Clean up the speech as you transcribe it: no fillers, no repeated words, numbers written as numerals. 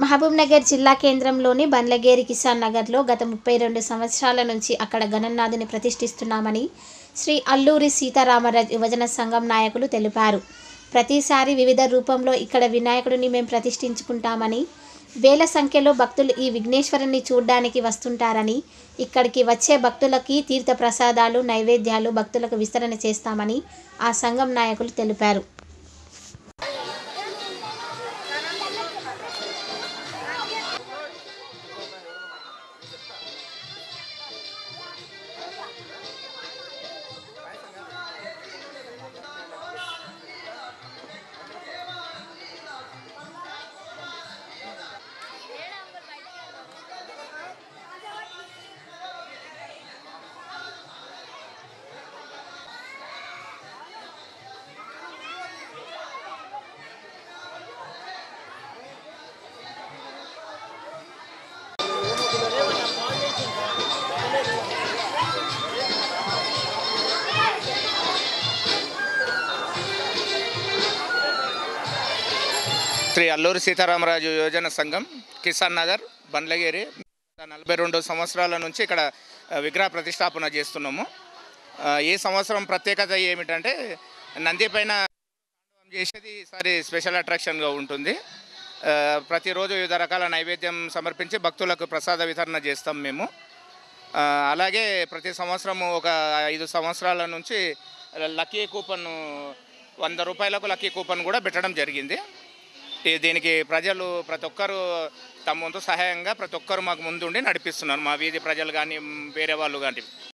మహబూబ్నగర్ జిల్లా కేంద్రంలోని బండ్లగేరి కిసాన్ నగర్లో గత 32 సంవత్సరాల నుంచి అక్కడ గణనాథుని ప్రతిష్ఠిస్తున్నామని శ్రీ అల్లూరి సీతారామరాజు యువజన సంఘం నాయకులు తెలిపారు. ప్రతిసారి వివిధ రూపంలో ఇక్కడ వినాయకుడిని మేము ప్రతిష్ఠించుకుంటామని, వేల సంఖ్యలో భక్తులు ఈ విఘ్నేశ్వరుని చూడ్డానికి వస్తుంటారని, ఇక్కడికి వచ్చే భక్తులకి తీర్థ ప్రసాదాలు, నైవేద్యాలు భక్తులకు విస్తరణ చేస్తామని ఆ సంఘం నాయకులు తెలిపారు. శ్రీ అల్లూరి సీతారామరాజు యువజన సంఘం కిసాన్ నగర్ బండ్లగేరి 42 సంవత్సరాల నుంచి ఇక్కడ విగ్రహ ప్రతిష్టాపన చేస్తున్నాము. ఈ సంవత్సరం ప్రత్యేకత ఏమిటంటే నంది పైన చేసేది ఈసారి స్పెషల్ అట్రాక్షన్గా ఉంటుంది. ప్రతిరోజు వివిధ రకాల నైవేద్యం సమర్పించి భక్తులకు ప్రసాద వితరణ చేస్తాం మేము. అలాగే ప్రతి సంవత్సరము ఒక 5 సంవత్సరాల నుంచి లక్కీ కూపన్ 100 రూపాయలకు లక్కీ కూపన్ కూడా పెట్టడం జరిగింది. దీనికి ప్రజలు ప్రతి ఒక్కరు తమ వంతు సహాయంగా ప్రతి ఒక్కరు మాకు ముందుండి నడిపిస్తున్నారు. మా వీధి ప్రజలు కానీ వేరే వాళ్ళు కానీ.